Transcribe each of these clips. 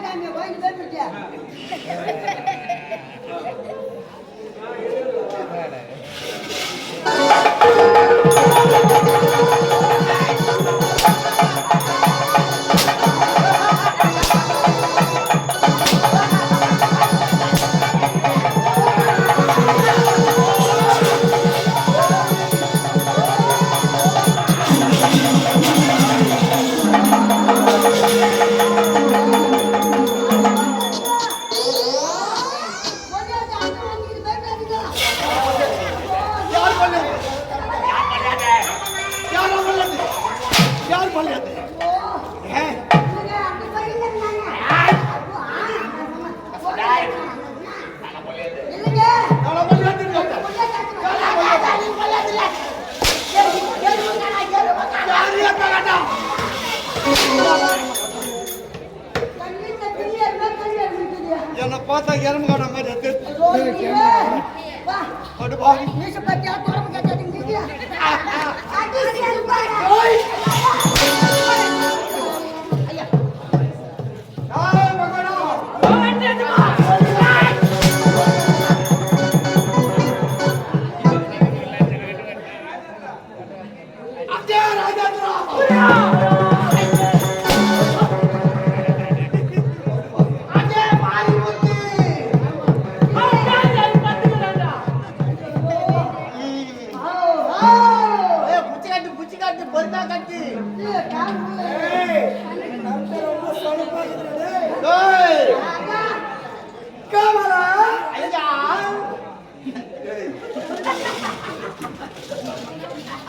காமியா கோயில் போயிடுச்சு. என்ன பார்த்தா எறும்பு காண மாதிரி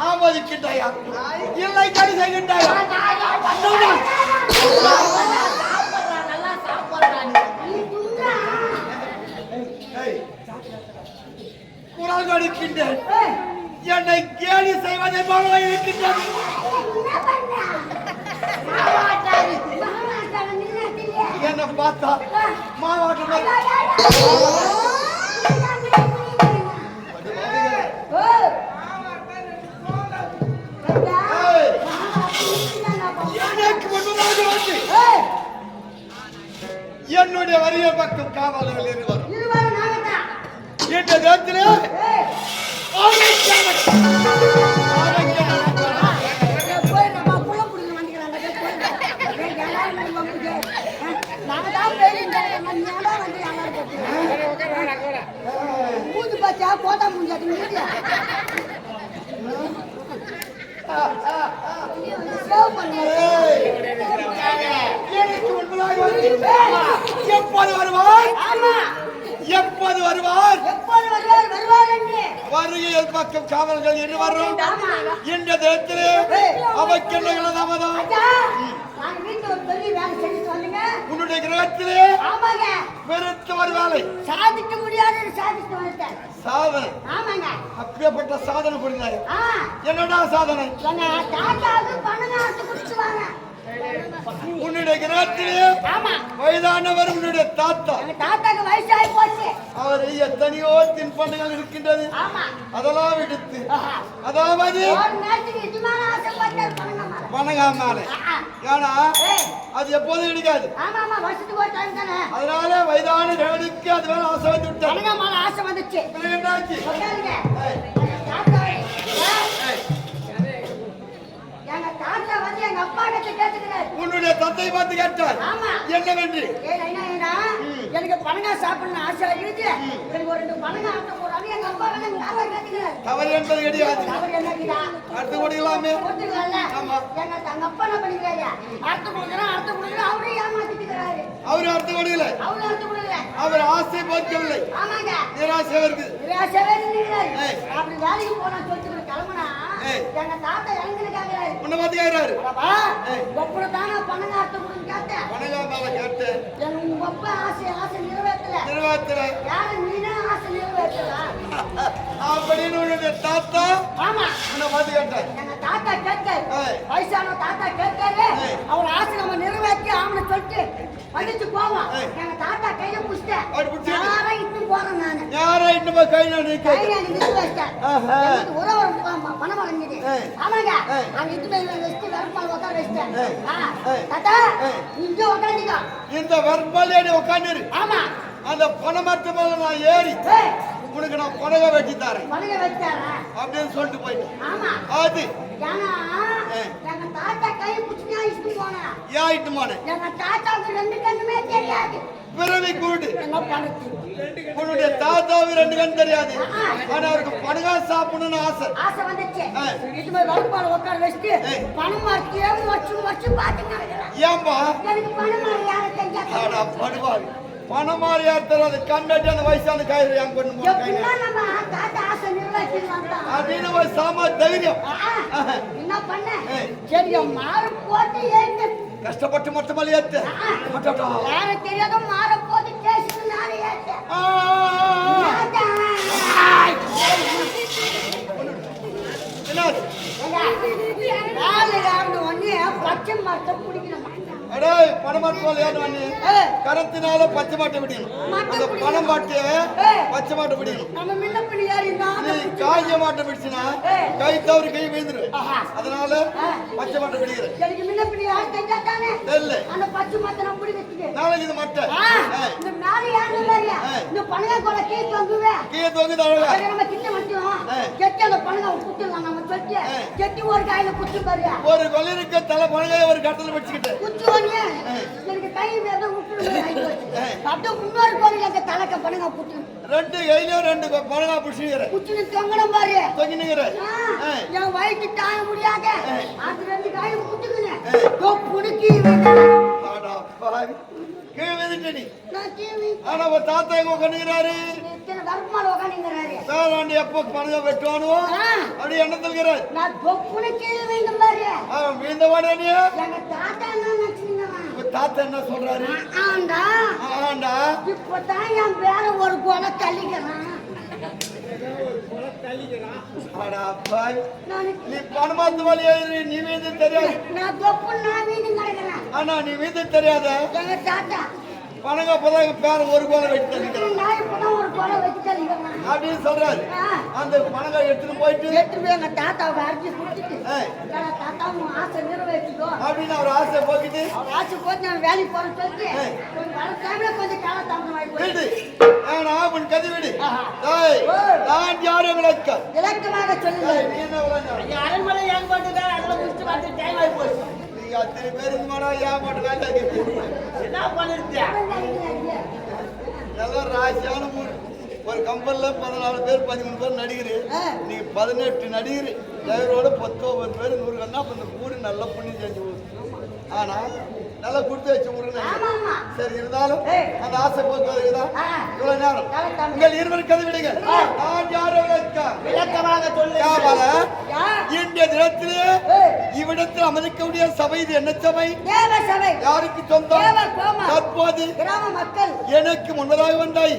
ஆமோதிக்கிட்டாயா இல்லை கடி செய்கின்றாயா குரல் கொடுக்கின்றேன் என்னை கேலி செய்வதை போல இருக்கின்றது என்ன பார்த்தா மாவாட்டம் என்னுடைய வரிய பக்கம் காவலர்கள் இருவர் இந்த நேரத்திலே போட்டா முடியாது எப்போது வருவார் எப்போது வருவார் வருகையில் பக்கம் காவல்கள் என்று வரும் இந்த நேரத்திலே அவைக்கென்ன தாமதம் உன்னுடைய கிரகத்திலே வெறுத்து ஒரு வேலை சாதிக்க முடியாது சாதனை அப்பேற்பட்ட சாதனை புரிந்தாரு என்னடா சாதனை உன்னுடைய கிரகத்திலே வயதானவர் உன்னுடைய தாத்தாக்கு வயசாகி போச்சு அவர் எத்தனையோ தின்பண்டங்கள் இருக்கின்றது அதெல்லாம் விடுத்து அதாவது பணங்காமாலை ஏன்னா அது எப்போதும் கிடைக்காது அதனால வயதான ரேவனுக்கு அது மேல ஆசை வந்து விட்டாங்க ஆசை வந்துச்சு எங்க தாத்தா வந்து எங்க அப்பா கிட்ட கேட்டுக்கிறார் உன்னுடைய தந்தை பார்த்து கேட்டார் என்னவென்று எனக்கு பணங்கா சாப்பிடணும் ஆசை இருக்கு எனக்கு ஒரு 2 பணங்கா ஆட்ட போறாங்க எங்க அப்பா வந்து கேட்டுக்கிறார் தவறு என்பது கிடையாது அடுத்து கொடுக்கலாமே எங்க தங்க அப்பா என்ன பண்ணிக்கிறாரு அடுத்து கொடுக்குறேன் அவரே ஏமாத்திக்கிறாரு அவரு அடுத்து கொடுக்கல அவர் ஆசை பார்க்கவில்லை நிராசை வருது அப்படி வேலைக்கு போனா சொல்லிட்டு கிளம்புனா எங்க தாத்தா இறங்கிருக்காங்க உன்னை பார்த்து கேட்கிறாரு எப்படிதானே பணங்கா ஆட்ட கொடுன்னு கேட்டேன் பணங்காமாவை கேட்டேன் உங்க அப்பா ஆசை நிறைவேற்றல யாரு நீனே ஆசை நிறைவேற்றலாம் அப்படின்னு உன்னுடைய தாத்தா உன்னை பார்த்து கேட்டார் எங்க தாத்தா கேட்டாரு வயசான தாத்தா கேட்டாரு அவர் ஆசை நம்ம நிறைவேற்றி அவனை சொல்லிட்டு வந்துட்டு போவோம் எங்க தாத்தா கையில புடிச்சிட்டேன் யாரை இன்னும் போறேன் நானு யாரை இன்னும் கையில நிக்க வச்சிட்டேன் பணம் வாங்கிது. ஏய். ஆமாங்க. ஏய். நான் இட்டுமே வெஸ்ட் வரப்பால் உட்கார வச்சிட்டேன். ஏய். ஏய். தாத்தா ஏய். இங்க உட்காந்துக்க. இந்த வெர்பல்லேடி உட்காந்துரு. ஆமா. அந்த பணமற்ற மேல நான் ஏறி ஏய். உனக்கு நான் பணக வெட்டி தரேன் பணக வச்சாரா? அப்படின்னு சொல்லிட்டு போயிட்டேன். ஆமா. அது ஏன்னா ஏய். எங்க தாத்தா கை பிடிச்சினா இஷ்டு போனா. ஏன் இட்டுமானே எங்க தாத்தாவுக்கு ரெண்டு கண்ணுமே தெரியாது. பிறவி கூடு. என்ன பண்ணுது? உன்னுடைய தாத்தாவுக்கு ரெண்டு கண் தெரியாது. ஆனா அவருக்கு பணகா சாப்பிடணும்னு ஆசை. ஆசை வந்துச்சு. ஏய். இட்டுமே வரப்பால் உட்கார வச்சிட்டு ஏய். பணம் மாத்தியே வச்சு பாத்துங்க. ஏன்பா எனக்கு பணம் மாறி யாரை தெரிஞ்சா ஆடா படுவாங்க பணம் மாறி யார் தராது கண்டாட்டி அந்த வயசான காய்கறி என் கொண்டு போன கையில எப்படின்னா நம்ம தாத்தா ஆசை நிறைவேற்றிடலாம் தான். அப்படின்னு ஒரு சாமா தைரியம் என்ன பண்ண? ஏய். சரி மாறு போட்டு ஏறிட்டு கஷ்டப்பட்டு மொத்தமாலி ஏத்து யார தெரியாத மாற போட்டு கேசுக்கு நானே ஏற்றேன். என்னது நாலு ஆண்டு ஒண்ணு பச்சை மரத்தை பிடிக்கணும். அடே பணமாட்டு ஏன் பண்ணி கரத்தினால பச்சை மாட்டை விடணும் அந்த பணம் மாட்டு பச்சை மாட்டை விடணும் நம்ம முன்ன பின்ன ஏறி நீ காய்ச்ச மாட்டை பிடிச்சினா கை தவறி கை விழுந்துரு அதனால பச்சை மாட்டை விடுகிற எனக்கு முன்ன பின்ன யார் தெரிஞ்சா தானே இல்ல அந்த பச்சை மரத்தை நான் பிடி வச்சுட்டு நாளைக்கு இது மட்டை இந்த நாலு ஆண்டு இல்லையா இந்த பணங்க கூட கீழே தொங்குவேன். கீழே தொங்குது அழகா நம்ம கிட்ட மட்டும் கெட்டி அந்த பணங்க குத்திடலாம். நம்ம சொல்லிட்டு கெட்டி ஒரு காயில குத்தி பாரு ஒரு கொள்ளிருக்க தலை பணங்காய ஒரு கட்டல வச்சுக்கிட்டு குத்து எனக்கு கை வேற அப்படியே முன்னோரு கோவில் எங்க தலைக்க பணங்க குத்து ரெண்டு கையிலும் ரெண்டு பணங்கா பிடிச்சிக்கிற குத்துன்னு தொங்கணும் பாரு தொங்கினுங்கிற என் வயிற்று தாழ முடியாத அது ரெண்டு காயும் குத்துக்குனேன் புடுக்கி கீழே விதிட்டு நீ நான் டிவி ஆனா உன் தாத்தா எங்க உட்காந்துக்கிறாரு வரமால உட்காந்துங்கிறாரு சாராண்டி எப்போ பணங்க வெட்டுவானுவோ அப்படி என்ன சொல்கிறார் நான் தொப்புனு கீழே வைக்கும் பாரு வீழ்ந்த வாடனே எங்க தாத்தா என்ன நினைச்சுங்க உன் தாத்தா என்ன சொல்றாரு ஆண்டா ஆண்டா இப்பதான் என் பேர ஒரு கொலை தள்ளிக்கிறான். நீ பணமாத்து வழியா நீ வீந்து தெரியாது நான் தொப்புன்னு நான் வீடு கிடக்கிறேன். ஆனா நீ வீந்து தெரியாத எங்க தாத்தா பணங்க அப்பதான் பேர ஒரு கோலை வெட்டி தள்ளிக்கிறான் நான் இப்பதான் ஒரு கொலை வச்சு தள்ளிக்கிறேன் அப்படின்னு சொல்றாரு அந்த பணங்க எடுத்துட்டு போயிட்டு எடுத்து போய் எங்க தாத்தாவுக்கு அரிசி கொடுத்துட்டு தாத்தாவும் ஆசை நிறைவேற்றிக்கோ அப்படின்னு அவர் ஆசை போக்கிட்டு அவர் ஆசை போட்டு நான் வேலைக்கு போறேன்னு சொல்லிட்டு வர டைம்ல கொஞ்சம் கால தாமதம் ஆகி போயிடுது. ஏன்னா உன் கதி விடு நான் யாரு உங்களுக்கு இலக்கமாக சொல்லுங்க. நீ என்ன உலகம் அரண்மனை ஏன் போட்டுதான் அதெல்லாம் முடிச்சுட்டு வந்து டைம் ஆகி போச்சு. நீங்க அத்தனை பேருக்கு மாடா ஏன் மாட்டு வேலை என்ன பண்ணிருக்கியா எல்லாம் ராசியான மூணு ஒரு கம்பெனில 14 பேர் 13 பேர் நடிகர் நீங்க 18 நடிகர் டிரைவரோட 19 பேர் 100 கண்ணா அப்ப இந்த மூணு நல்லா பண்ணி செஞ்சு ஆனா நல்லா கொடுத்து வச்சு விடுங்க சரி இருந்தாலும் அந்த ஆசை போக்குவதுதான் இவ்வளவு நேரம் உங்கள் இருவர் கதை விடுங்க நான் யாரோ விளக்கமாக சொல்லு. இன்றைய தினத்திலே இவ்விடத்தில் அமர்க்கக்கூடிய சபை இது என்ன சபை தேவ சபை யாருக்கு சொந்தம் தற்போது கிராம மக்கள் எனக்கு முன்பதாக வந்தாய்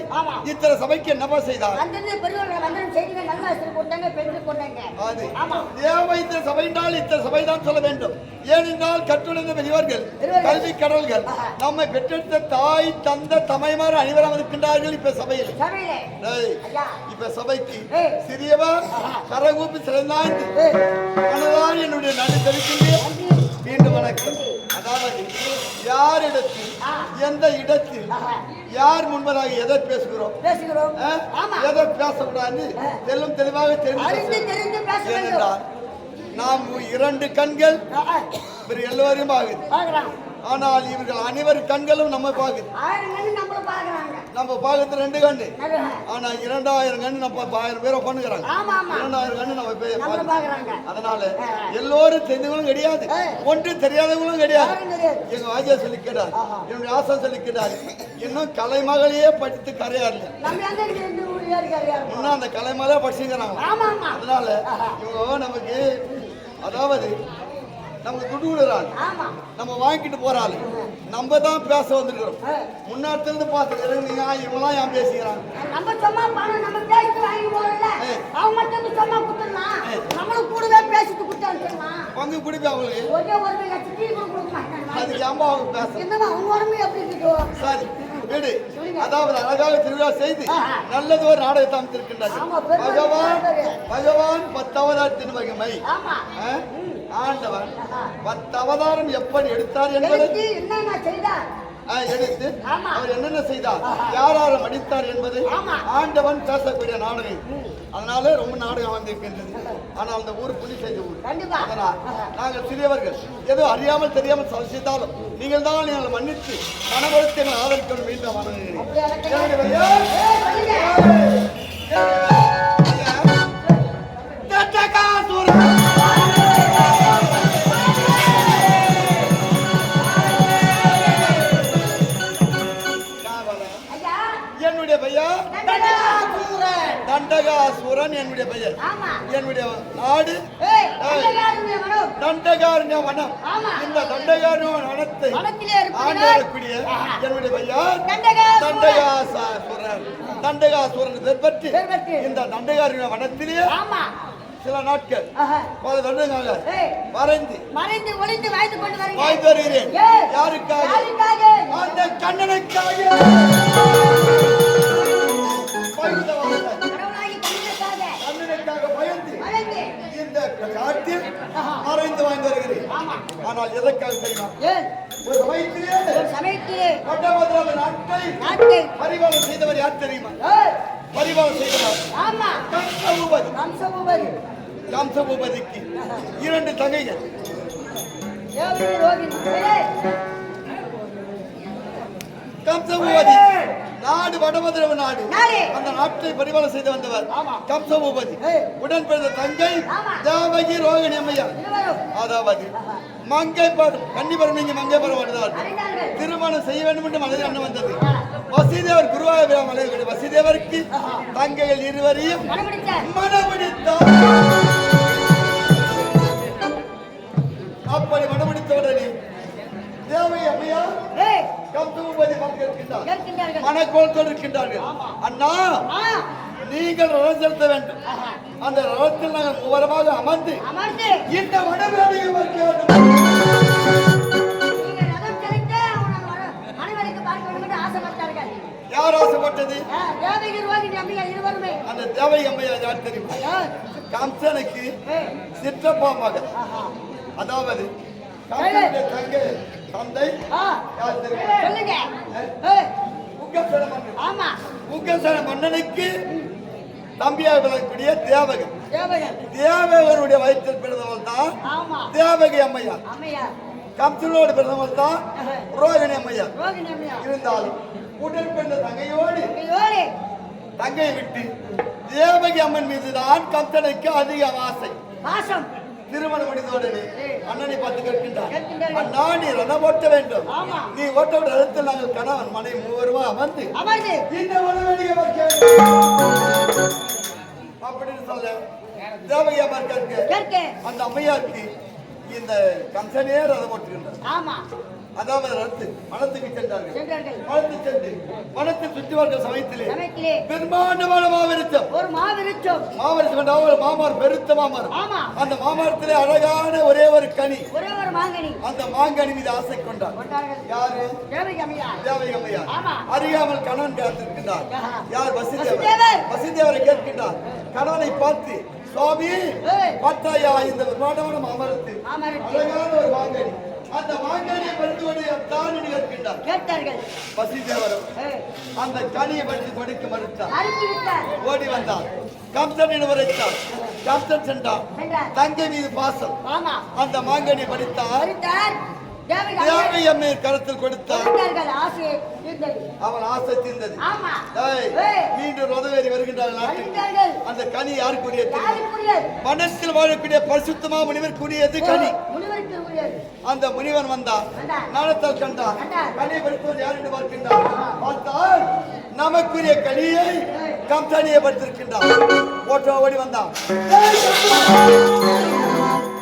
இத்தனை சபைக்கு என்னவா செய்தார் அந்த பெரியவர்கள் வந்து செய்திங்க நல்ல ஆசிரியர் போட்டாங்க பெண்கள் போட்டாங்க. அது தேவ இந்த சபை என்றால் இத்தனை சபை தான் சொல்ல வேண்டும் ஏனென்றால் கற்றுணர்ந்த பெரியவர்கள் கல்வி கடல்கள் நம்மை பெற்றெடுத்த தாய் தந்த தமைமார் அனைவரும் இருக்கின்றார்கள் இப்ப சபையில் இப்ப சபைக்கு சிறியவர் கரகூப்பி சிறந்தாய்ந்து மனதால் என்னுடைய நன்றி தெரிவிக்கின்றேன். மீண்டும் வணக்கம். அதாவது யார் இடத்தில் எந்த இடத்தில் யார் முன்பதாக எதை பேசுகிறோம் எதை பேசக்கூடாது தெல்லும் தெளிவாக தெரிந்து ஏனென்றால் நாம் 2 கண்கள் எல்லோரையும் ஆகுது ஆனால் இவர்கள் அனைவரு கண்களும் நம்ம பாக்குது நம்ம பாக்குறது 2 கண்ணு ஆனா 2000 கண்ணு நம்ம 1000 பேரை பண்ணுகிறாங்க 2000 கண்ணு நம்ம பாக்குறாங்க அதனால எல்லோரும் தெரிஞ்சவங்களும் கிடையாது ஒன்று தெரியாதவங்களும் கிடையாது எங்க வாஜா சொல்லி கேட்டார் என்னுடைய ஆசை சொல்லி கேட்டார் இன்னும் கலைமகளையே படித்து கரையாரு இன்னும் அந்த கலைமகளே படிச்சுக்கிறாங்க அதனால இவங்க நமக்கு அதாவது நமக்கு துட்டு விடுறாங்க நம்ம வாங்கிட்டு போறாள் நம்ம தான் பேச வந்திருக்கிறோம் முன்னாடி இருந்து பார்த்துக்கிறேன் நீங்க இவங்களாம் ஏன் பேசிக்கிறாங்க நம்ம சும்மா பணம் நம்ம பேசிட்டு வாங்கி போறல அவங்க மட்டும் சும்மா குடுறலாம் நம்மளும் கூடவே பேசிட்டு குடுத்தாங்கலாம் பங்கு குடிப்பா அவங்களுக்கு ஒரே ஒரு லட்சம் டீ கொடுக்க மாட்டாங்க அதுக்கு ஏம்பா அவங்க பேச என்னமா அவங்க உடம்பு எப்படி இருக்கு சரி விடு. சொல்லுங்க. அதாவது அழகாக திருவிழா செய்து நல்லது ஒரு நாடகத்தை அமைத்திருக்கின்றார் ஆமா, பெருமை பகவான் பெருமை. பகவான் 10 அவதாரத்தின் மகிமை. ஆமா. ஆண்டவன் 10 அவதாரம் எப்படி எடுத்தார் என்பதை எனக்கு என்னென்ன செய்தார்? எடுத்து ஆமா. அவர் என்னென்ன செய்தார், யாரால மடித்தார் என்பதை ஆமா. ஆண்டவன் பேசக்கூடிய நாடகம். அதனால ரொம்ப நாடகம் வந்திருக்கின்றது. ஆனால் அந்த ஊர் புலி செய்த ஊர். கண்டிப்பா. அதனால் நாங்கள் சிறியவர்கள் ஏதோ அறியாமல் தெரியாமல் செய்தாலும் நீங்கள் தான் எங்களை மன்னித்து மனவளத்தை எங்களை ஆதரிக்க மீண்டும் வணங்குகிறேன். அப்படி எனக்கு ஏன் ஐயா? ஐயா, என்னுடைய பெயர் தண்டகாசூரன். தண்டகாசூரன். என்னுடைய பெயர். ஆமா. என்னுடைய நாடு தண்டகாரண்ய வனம். தண்டகாரண்ய வனம். ஆமா. இந்த தண்டகாரண்ய வனத்தை வனத்திலே ஆண்டு இருப்பவர் வரக்கூடிய என்னுடைய பெயர் தண்டகாசூரன். தண்டகாசூரன். தண்டகாசூரன் பெற்று பெற்று. இந்த தண்டகாரண்ய வனத்திலே ஆமா. சில நாட்கள் ஆஹா. பல தண்டகாக ஏய், வரைந்து மறைந்து ஒளிந்து வாழ்ந்து கொண்டு வருகிறேன். வாழ்ந்து வருகிறேன். ஏய், யாருக்காக? யாருக்காக? அந்த கண்ணனுக்காக. பயந்த வாழ்ந்தார். கடவுளாகி கண்ணனுக்காக கண்ணனுக்காக பயந்து மறைந்து. இந்த காட்டில் ஆஹா. மறைந்து வாழ்ந்து வருகிறேன். ஆமா. ஆனால் எதற்காக தெரியுமா? ஏன் ஒரு சமயத்திலே ஒரு சமயத்திலே பட்டபத்திர நாட்டை நாட்டை பரிபாலனம் செய்தவர் யார் தெரியுமா? ஏய், பரிபாலனம் செய்தவர் ஆமா கம்சபூபதி. கம்சபூபதி. கம்சபூபதிக்கு 2 தங்கைகள். தேவகி ரோகிணி. ஏய், கம்சபூபதி நாடு வடபத்திர நாடு. நாடு. அந்த நாட்டை பரிபாலனம் செய்து வந்தவர் ஆமா. கம்சபூபதி. ஏய். உடன் பிறந்த தங்கை ஆமா. தேவகி ரோகிணி அம்மையார். இருவரும் அதாவது மங்கை பருவம் கன்னிபருவம் நீங்க மங்கை பருவம் வருகிறார்கள். அறிந்தார்கள். திருமணம் செய்ய வேண்டும் என்று மனதில் எண்ணம் வந்தது. வசிதேவர் குருவாயூர் மலை வசிதேவருக்கு தங்கைகள் இருவரையும் மனமுடித்தார். மனமுடித்தார். அப்படி மனமுடித்த உடனே தேவை அம்மையா ஏய், கம்சபூபதி பங்கேற்கின்றார். கேட்கின்றார்கள். மனக்கோள் இருக்கின்றார்கள். அண்ணா, ஆ, நீங்கள் ரதம் செலுத்த வேண்டும். ஆஹா. அந்த ரதத்தில் நாங்கள் மூவரமாக அமர்ந்து அமர்ந்து இந்த வடவேடியை பார்க்க வேண்டும். நீங்கள் ரதம் செலுத்த மனைவருக்கு பார்க்க வேண்டும் என்று ஆசைப்பட்டார்கள். யார் ஆசைப்பட்டது? தேவகி ரோகிணி அம்மையா இருவருமே. அந்த தேவை அம்மையார் யார் தெரியுமா? ஏய், கம்சனுக்கு ஏய், சிற்றப்பா மகன். ஆஹா. அதாவது கம்சனுடைய தங்கை தந்தை ஆ, யார் தெரியுமா? சொல்லுங்க. ஏய், உக்கசன மன்னன். ஆமா உக்கசன மன்னனுக்கு தம்பியாக விளங்கக்கூடிய தேவகன். தேவகன். தேவகனுடைய வயிற்றில் பிறந்தவள் தான் ஆமா தேவகி அம்மையார். அம்மையா. கம்சனோடு பிறந்தவள் தான் ரோகிணி அம்மையார். ரோகிணி அம்மையா. இருந்தாலும் உடன் பிறந்த தங்கையோடு ஐயோடி. தங்கையை விட்டு தேவகி அம்மன் மீதுதான் கம்சனுக்கு அதிக ஆசை. பாசம். திருமணம் முடிந்தவுடனே அண்ணனை பார்த்து கேட்கின்றார். கேட்கின்றார்கள். அண்ணா, நீ ரதம் ஓட்ட வேண்டும். ஆமா. நீ ஓட்ட ரதத்தில் நாங்கள் கணவன் மனைவி மூவருமா அமர்ந்து அமர்ந்து இந்த வனவேடியை பார்க்க வேண்டும் அப்படின்னு சொல்ல தேவகி அம்மன் கேட்க கேட்க. அந்த அம்மையாருக்கு இந்த கம்சனே ரதம் ஓட்டுகின்றார். ஆமா அதாவது ரத்து மனத்துக்கு சென்றார்கள். சென்றார்கள். மனத்து சென்று மனத்தை சுற்றி வருகிற சமயத்திலே சமயத்திலே பெரும்பான்மையான மாவிருச்சம் ஒரு மாவிருச்சம். மாமரத்து கொண்ட ஒரு மாமரம், பெருத்த மாமரம். ஆமா. அந்த மாமரத்திலே அழகான ஒரே ஒரு கனி. ஒரே ஒரு மாங்கனி அந்த மாங்கனி மீது ஆசை கொண்டார். கொண்டார்கள். யாரு? தேவகி அம்மையா. தேவகி அம்மையார். ஆமா. அறியாமல் கணவன் காத்திருக்கின்றார். ஆஹா. யார்? வசிதேவர். வசிதேவர். வசிதேவரை கேட்கின்றார். கணவனை பார்த்து, சுவாமி, ஏய். பார்த்தாயா இந்த பிரமாண்டமான மாமரத்து மாமரத்து. அழகான ஒரு மாங்கனி, அந்த மாங்கனியை பறித்து தான் கேட்கின்றார். கேட்டார்கள். வசிதேவரும் ஏய், அந்த கனியை பறித்து கொடுக்க மறுத்தார். அறுத்து விட்டார். ஓடி வந்தார். கம்சன் உரைத்தார். கம்சன் சென்றார். சென்றார். தங்கை மீது பாசம். ஆமா அந்த மாங்கனி படித்தார். அறுத்தார். தேவகி தேவகி அம்மை கருத்தில் கொடுத்தார். கொடுத்தார்கள். ஆசையை தீர்ந்தது. அவன் ஆசை தீர்ந்தது. ஆமா ஏய், ஏய், மீண்டும் ரதவேறி வருகின்றார் நாட்டுக்கு. வருகிறார்கள். அந்த கனி யாருக்குரிய தெரியும்? யாருக்குரியது? மனசில் வாழக்கூடிய பரிசுத்தமா முனிவருக்குரியது கனி. முனிவருக்கு உரியது. அந்த முனிவன் வந்தான். வந்தான். நாணத்தால் கண்டார். கண்டார். கனியை பறித்தவர் யார் என்று பார்க்கின்றார். பார்த்தால் நமக்குரிய கனியை கம்சனியை பறித்திருக்கின்றார். ஓட்ட ஓடி வந்தான்.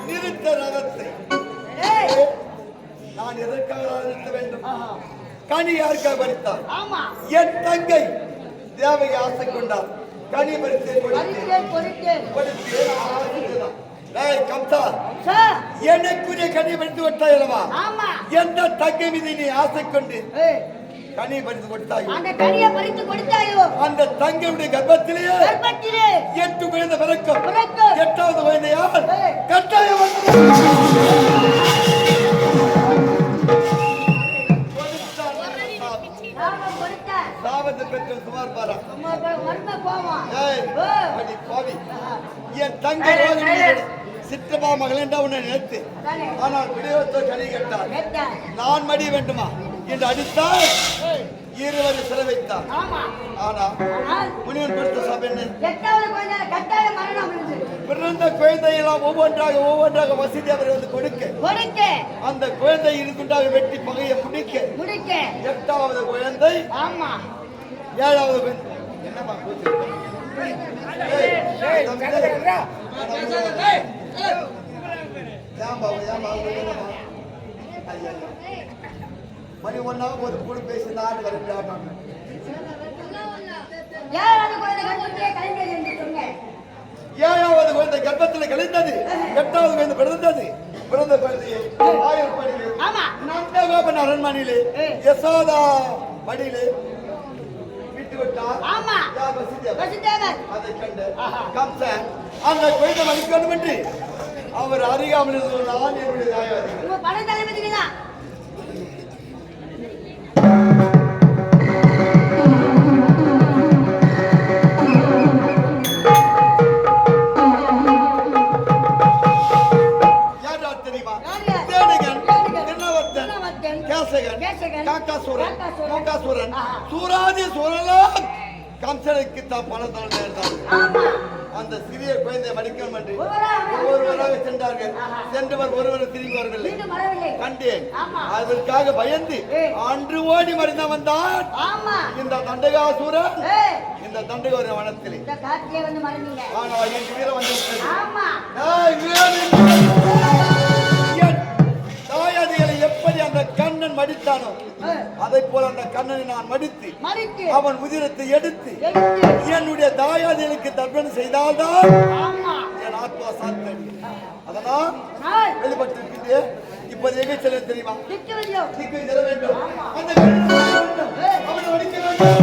நிறுத்த ரதத்தை. ஏய், நான் எதற்காக நிறுத்த வேண்டும்? ஆஹா. கனி யாருக்காக பறித்தார்? ஆமா என் தங்கை தேவகி ஆசை கொண்டார். கனி பறித்தேன் பறித்தேன், பொறித்தேன். கம்சா, சார். எனக்குரிய கனி பறித்து விட்டாய் அல்லவா? ஆமா எந்த தங்கை மீது நீ ஆசை கொண்டு ஏய், கனியை பறித்து கொடுத்தாயோ அந்த கனியை பறித்து கொடுத்தாயோ அந்த தங்களுடைய கர்ப்பத்திலே 8 குழந்தை பிறக்கும் 8வது குழந்தையால் கட்டாயம் சாபத்தை பெற்ற சுமார் பாரா என் தங்க சிற்றமா மகள் என்றா உன்னை நினைத்து ஆனால் விடயத்தோ கனி கேட்டார் நான் மடி வேண்டுமா என்று அடித்தால் 20 சிறை வைத்தார் ஆனா முனிவன் கொடுத்த சபை பிறந்த குழந்தையெல்லாம் ஒவ்வொன்றாக வசதி அவர் வந்து கொடுக்க அந்த குழந்தை இருந்துட்டாக வெட்டி பகையை முடிக்க 8வது குழந்தை 7வது குழந்தை என்னமா மணி ஒன்னாக ஒரு குழு பேசி நாடு வருகிறாங்க 7வது குழந்தை கர்ப்பத்தில் கழிந்தது 8வது குழந்தை பிறந்த குழந்தையை நந்தகோபன் அரண்மனையிலே யசோதா மடியிலே விட்டு விட்டார் அதை கண்டு கம்சன் அந்த குழந்தை மதிக்கணும் என்று அவர் அறியாமல் இருந்தால் என்னுடைய தாயாதி கம்சனுக்கு தான் பணம் அந்த சிறிய குழந்தையை மடிக்கணும் என்று ஒவ்வொருவராக சென்றார்கள் சென்றவர் ஒருவர் திரும்பி வரவில்லை கண்டேன் அதற்காக பயந்து அன்று ஓடி மறைந்த வந்தான் இந்த தண்டகாசூரன் இந்த தண்டகார வனத்திலே ஆனால் என் வீரம் தாயாதிகளை எப்படி அந்த கண்ணன் மடித்தானோ அதை போல அந்த கண்ணனை நான் மடித்து அவன் உதிரத்தை எடுத்து என்னுடைய தாயாதிகளுக்கு தர்ப்பணம் செய்தால்தான் என் ஆத்மா சாந்தி. அதனால் வெளிப்பட்டு இப்போது எங்கே செல்ல தெரியுமா? திக்கு செல்ல வேண்டும். அந்த அவனை அடிக்க வேண்டும்.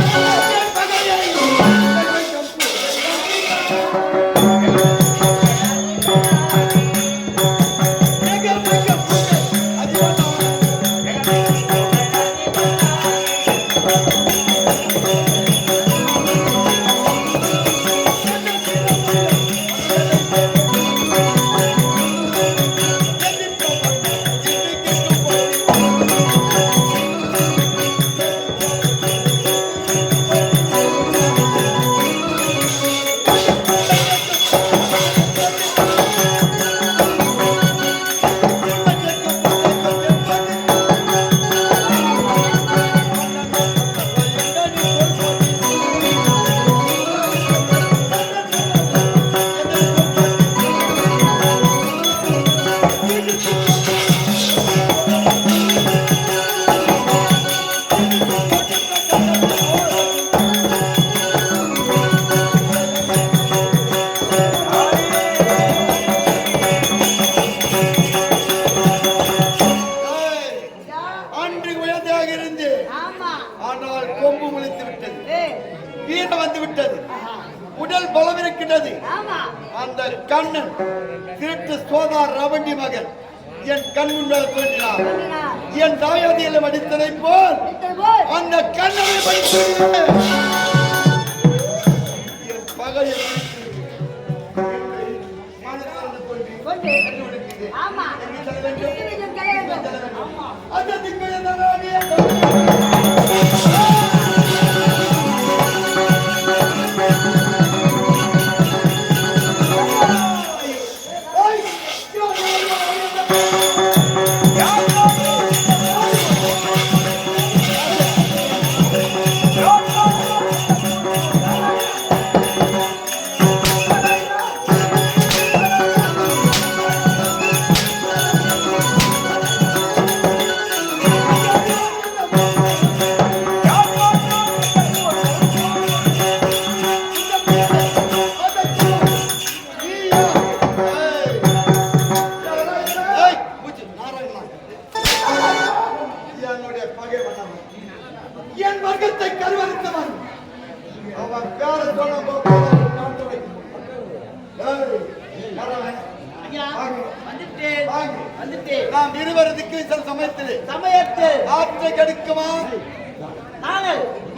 உடல் பலம் இருக்கின்றது. அந்த கண்ணன் திருட்டு சோதார் ரவண்டி மகன் என் கண் முன்னால் தோன்றினார். என் தாயாதிகளை மடித்ததை போல் அந்த கண்ணனை படித்தேன். என் பகையை என் வர்க்கத்தை கருவறுத்தவன் அவன் பேர சொன்ன நாம் இருவரதுக்கு சில சமயத்தில் ஆற்றை கெடுக்குமா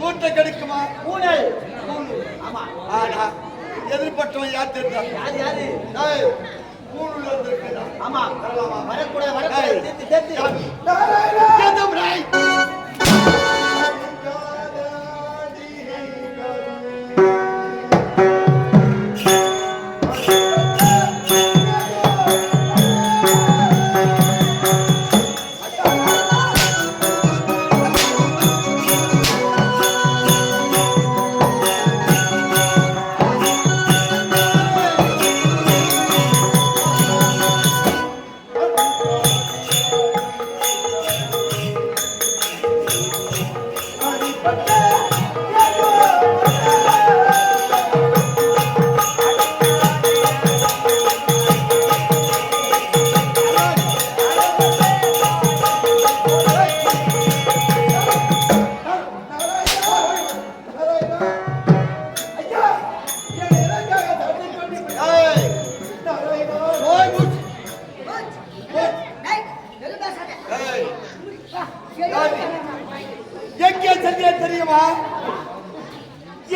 கூட்டை கெடுக்குமா ஆனா எதிர்பட்டவன் யார் தெரிந்தார் எங்கே செல்ல தெரியுமா?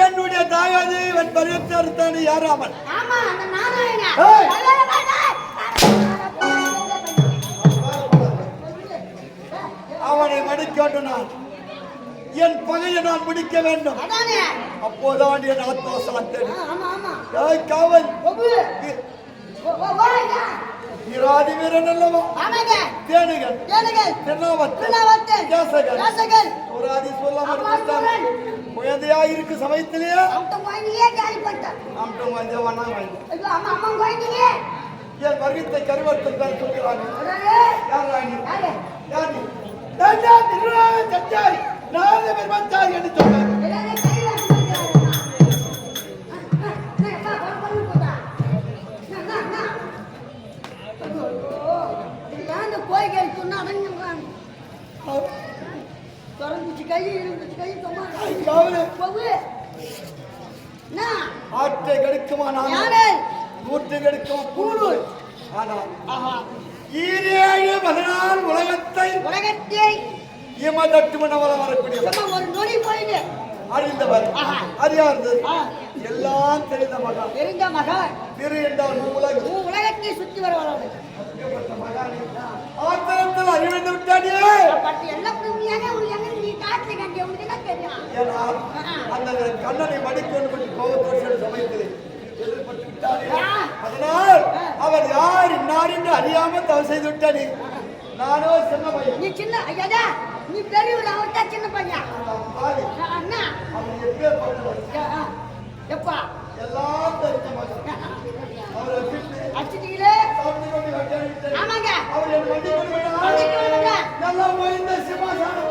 என்னுடைய தாயாதி இவன் பரிவர்த்தனை யாராமன் அவனை மடிக்கொண்டு நான் என் பகையை நான் முடிக்க வேண்டும். அப்போதான் என் ஆத்மாசாந்தன் காவல் இராதி வீரன் அல்லவா தேனுகள் கேசகன் ஒரு சொல்லாமல் குழந்தையாயிருக்கு சமயத்திலேயே என் வர்க்கத்தை கருவறுத்தல் சொல்கிறாங்க. என்று சொன்னார். ஆற்றை கெடுக்குமா நூற்று கெடுக்குமா கூழூர். ஆனால் 17 உலகத்தை இமதட்டுமனவர வரக்கூடிய ஒரு நொடி போயிடு அறிந்தவர் அறியாதது எல்லாம் தெரிந்த மகன் திரு என்றால் உலகத்தை சுற்றி வர ஆத்திரத்தில் அறிவிந்து விட்டானே. அந்த கண்ணனை மடிக்கொண்டு கோபத்தோடு சமயத்தில் எதிர்பட்டு விட்டானே. அதனால் அவர் யார் இன்னார் என்று அறியாமல் தவறு செய்து விட்டானே. நானோ சின்ன பையன். நீ சின்ன ஐயா நீ பெரியவர் அவர்கிட்ட சின்ன பையன். அண்ணா அவன் எப்பா எல்லாம் தெரிஞ்ச மகன். அவர் அடிச்சிட்டீங்களே. ஆமாங்க அவர் என்ன வண்டி கொண்டு விட்டாங்க. நல்லா போயிருந்த சிம்மாசனம்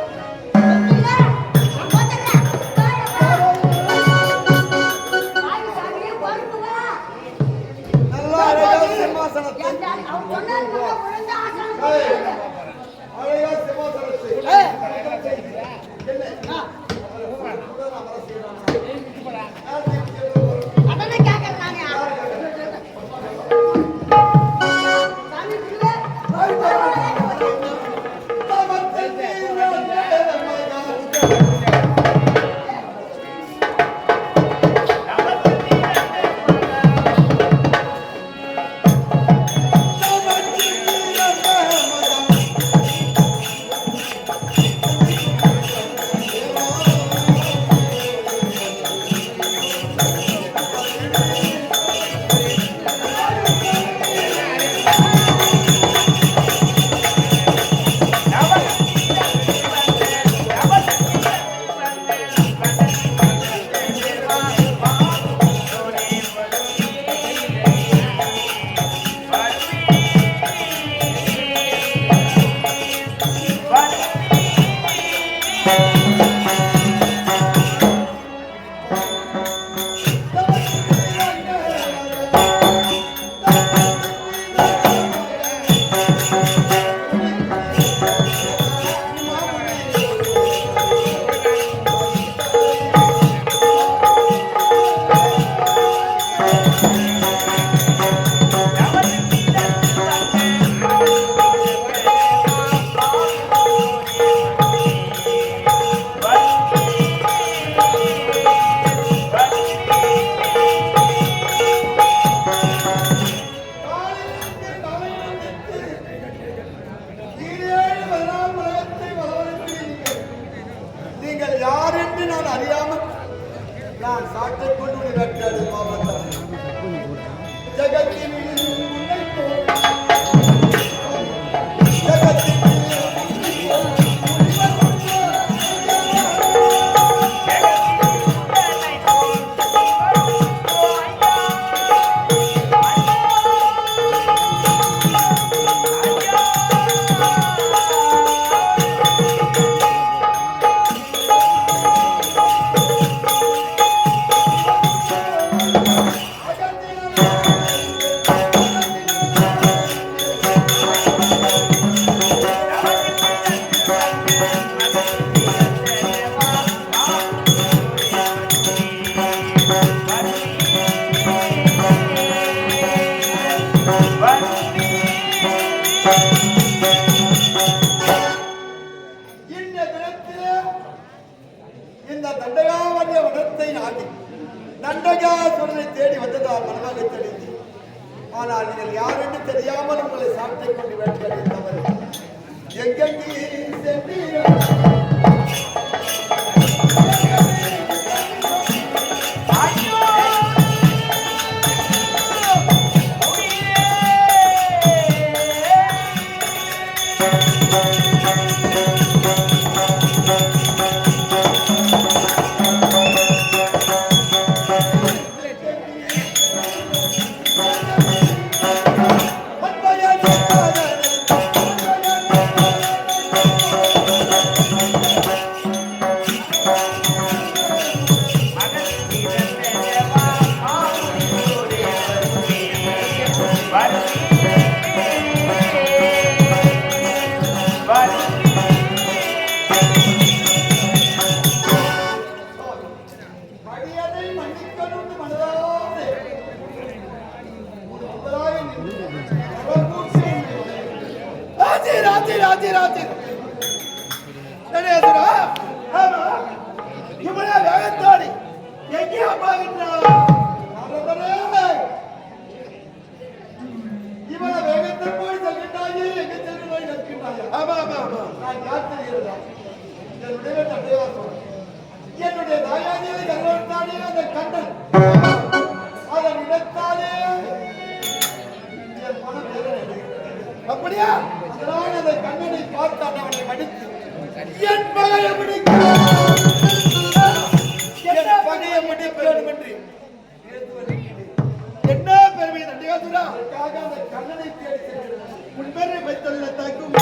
நான் அறியாமல் நான் சாட்டை கொண்டு உன்னை வேட்டையாடு பாவத்தான் ஜகத்தில் உன்னை போல் ஜகத்தில் இந்த தண்டகாவரிய வனத்தை நாடி தண்டகாசுரனை தேடி வந்ததால் மனமாக தெரிந்து ஆனால் நீங்கள் யார் என்று தெரியாமல் உங்களை சாட்டை கொண்டு வேட்டையாடித்தவர் எங்கெங்கே சென்றீர்கள் என்னுடைய தாயாதியை கருவத்தானே அந்த கண்ணன் அதை நினைத்தாலே என் மனம் அப்படியா அதனால் அந்த கண்ணனை பார்த்தான் அவனை மடித்து என் பகையை முடிக்க என் பகையை முடிக்க வேண்டும் என்று என்ன பெருமை தண்டிகாசுரா அதற்காக அந்த கண்ணனை தேடி முன்பேரை வைத்துள்ள தாக்கும்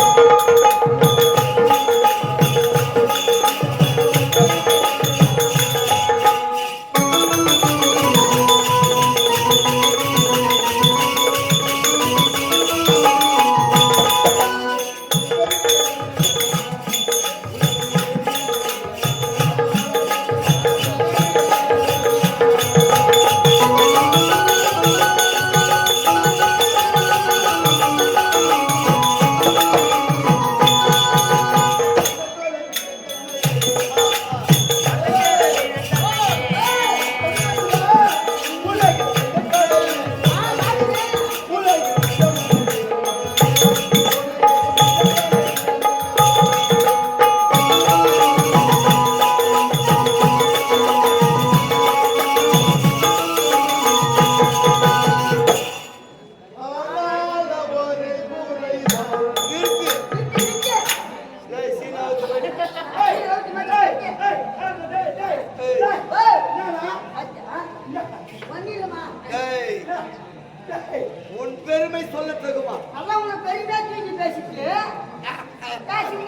உன் பெருமை சொல்ல தகுமா அதான் உன பெருமையா தூக்கி பேசிட்டு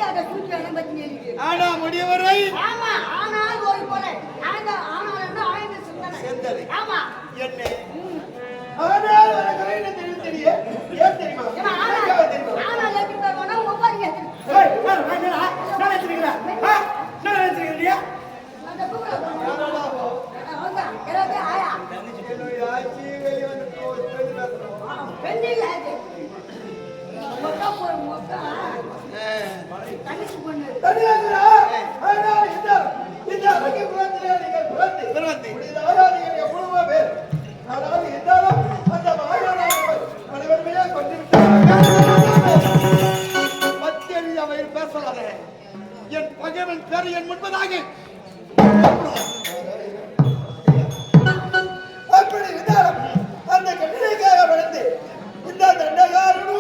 அதை தூக்கி இடம் பத்தி ஆனா முடிவரை ஆமா ஆனால் ஒரு போல ஆனால் ஆய்ந்த சிந்தனை ஆமா என்ன ஆனால் ஒரு கரையில தெரியும் ஏன் தெரியுமா ஆனால் எப்படி தருவானா ஒவ்வொரு நான் நினைச்சிருக்கிறேன் அந்த எல்லாத்தையும் ஆயா பெண்ணில் மொத்தம் ஒரு மொத்தம் தனிச்சு பண்ணு என் பகைவன் பேர் என் முன்பதாக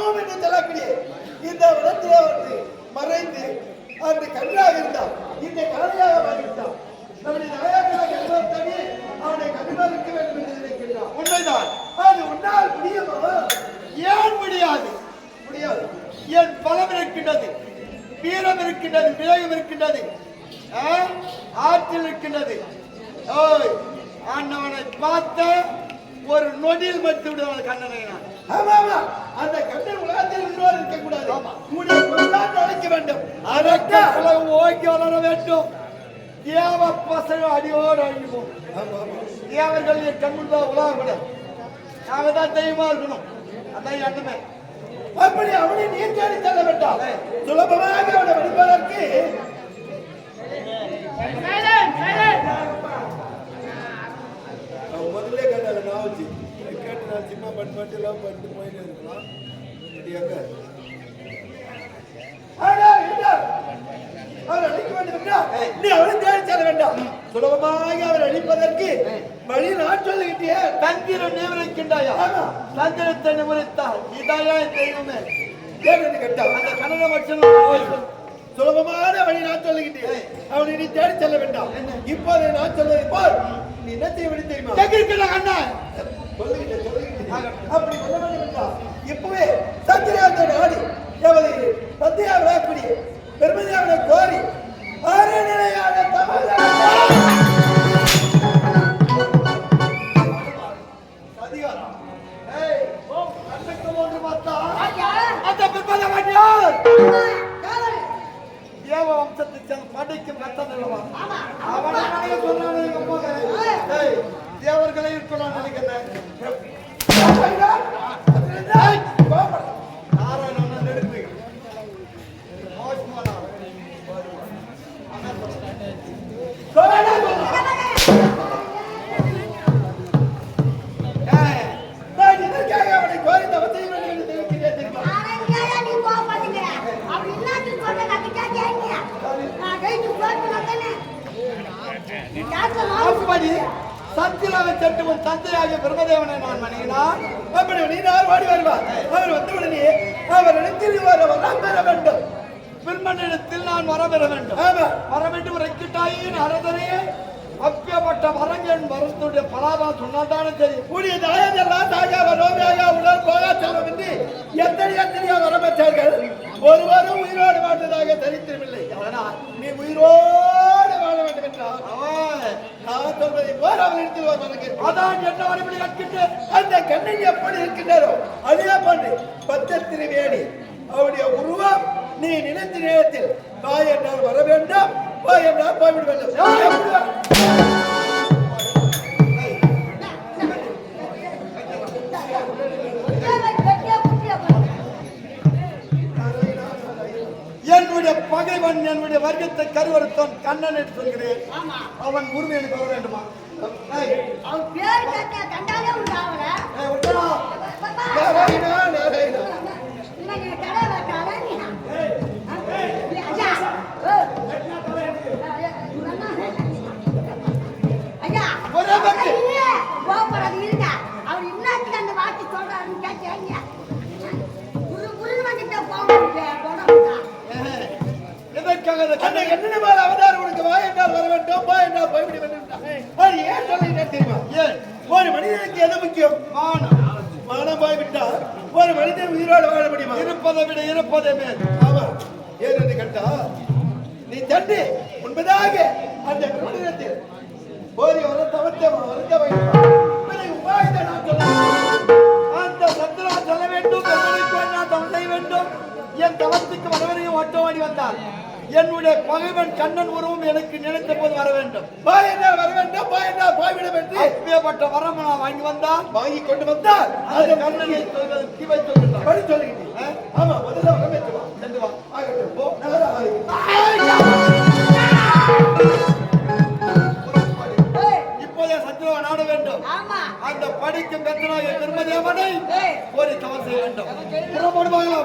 தர்மம் என்று சொல்லக்கூடிய இந்த இடத்திலே வந்து மறைந்து அந்த கண்ணாக இருந்தான் இந்த கலையாக மாறிவிட்டான். நம்முடைய நாயகனாக எல்லோருமே அவனை கண்காணிக்க வேண்டும் என்று நினைக்கின்றான். உண்மைதான். அது உன்னால் முடியுமா? ஏன் முடியாது? முடியாது. என் பலம் இருக்கின்றது, வீரம் இருக்கின்றது, விவேகம் இருக்கின்றது, ஆற்றல் இருக்கின்றது. ஓய், அண்ணவனை பார்த்த ஒரு நொடியில் மறுத்து விடுவான் கண்ணனை. நான் ஆமா ஆமா, அந்த கண்ணன் உலகத்தில் உயிரோடு இருக்கக்கூடாது. உன்னுடைய கொண்டாந்து அழைக்க வேண்டும். அதற்கு ஓங்கி வளர வேண்டும். தேவ பசங்க அடியோடு அழிவோம். தேவர்கள் என் கண்முன்பா உலகம் கூட நாங்க தான் தெய்வமா இருக்கணும். அதான் எண்ணமே. அப்படி அவனை நீ தேடி செல்ல வேண்டாம். சுலபமாக அவனை வடிப்பதற்கு முதல்ல கேட்டால நான் வச்சு கேட்டு நான் சின்ன பட்டு எல்லாம் பண்ணிட்டு போயிட்டு இருக்கலாம். அவர் அழிக்க வேண்டும். நீ அவனை தேடி செல்ல வேண்டாம். சுலபமாக அவர் அழிப்பதற்கு வழி நான் சொல்லுகிட்டே. தந்திரம் நியமிக்கின்றாயா? தந்திரத்தை நிமித்தால் இதாயா தெய்வமே கேட்டான். அந்த கன்னட மச்சனும் சுலபமான வழி நான் சொல்லுகிட்டேன். அவனை நீ தேடி செல்ல வேண்டாம். இப்போது நான் சொல்வதை போல் நீ என்ன செய்ய வேண்டும் தெரியுமா? அண்ணா சொல்லுகிட்டேன். அப்படி சொல்ல வேண்டும் என்றால் இப்பவே சத்திரியாந்த நாடி எவரை சத்தியா விழாக்குடி பெருமதியாவனை கோரி அறநிலையான தேவ வம்சத்தை படைக்கும் ரத்தம் அவனை சொல்றான். தேவர்களை இருக்கலாம் நினைக்கிறேன். அப்படி சத்தியலாவை சென்று உன் தந்தையாகிய பிரம்மதேவனை நான் மணியினார். அப்படி நீ நாள் வாடி வருவார். அவர் வந்தவுடனே அவரிடத்தில் வரம் பெற வேண்டும். பின்மண்ணிடத்தில் நான் வர பெற வேண்டும். வர வேண்டும் உரைக்கிட்டாயின் அரதனையே அப்பேற்பட்ட வரங்கன் வரத்துடைய பலாபா சொன்னால்தானே தெரியும். கூடிய தாயெல்லாம் தாஜாவா நோவியாக உடல் போகா செல்வம் என்று எத்தனையோ வரம் பெற்றார்கள். ஒருவரும் உயிரோடு வாழ்ந்ததாக சரித்திரமில்லை. அதனால் நீ உயிரோடு வாழ வேண்டும் என்றால் நான் சொல்வதை போர் அவரிடத்தில் ஒரு வரம். அதான் என்ன வரப்படி கற்கிட்டு அந்த கண்ணன் எப்படி இருக்கின்றாரோ அதே போன்று பச்சத்திருவேணி அவருடைய உருவம் நீ நினைத்த நேரத்தில் தாய் என்றால் வர வேண்டும், பாய் என்றால் போய்விட வேண்டும். என்னுடைய பகைவன் என்னுடைய வர்க்கத்தை கருவறுத்தான் கண்ணன் என்று சொல்கிறேன். அவன் உரிமை எனக்கு வர வேண்டுமா? அவதாரம் உனக்கு வா என்றால் வர வேண்டும், பா என்றால் போய்விட வேண்டும். ஏன் சொல்லுகிறேன் தெரியுமா? ஒரு மனிதனுக்கு எது முக்கியம்? மானம் போய்விட்டால் ஒரு மனிதன் உயிரோடு வாழ முடியுமா? இருப்பதை விட இருப்பதே மேல். ஆமா, ஏன் என்று கேட்டா நீ தண்டு உண்மைதாக அந்த பிரபஞ்சத்தில் போரி ஒரு தவத்தை வருந்த வேண்டும். நான் சொல்ல அந்த சத்ரா சொல்ல வேண்டும், நான் தவம் செய்ய வேண்டும். என் தவத்துக்கு வரவரையும் ஓட்டவாடி வந்தார். என்னுடைய பகைவன் கண்ணன் உருவம் எனக்கு நினைத்த போது வர வேண்டும். வர வேண்டும், போய்விட வேண்டும். அப்பேற்பட்ட வரம் நான் வாங்கி வந்தால் வாங்கி கொண்டு வந்தால் அது கண்ணனை தீவை சொல்லுங்கள். படி சொல்லுங்க. ஆமா, முதல்ல வர வேண்டும். சென்று வா. ஆகட்டும், போ. இப்போதே சத்ருவா நாட வேண்டும். அந்த படிக்கும் கத்தனாக திருமதியவனை ஒரு தவம் செய்ய வேண்டும். புறப்படுவாங்களா?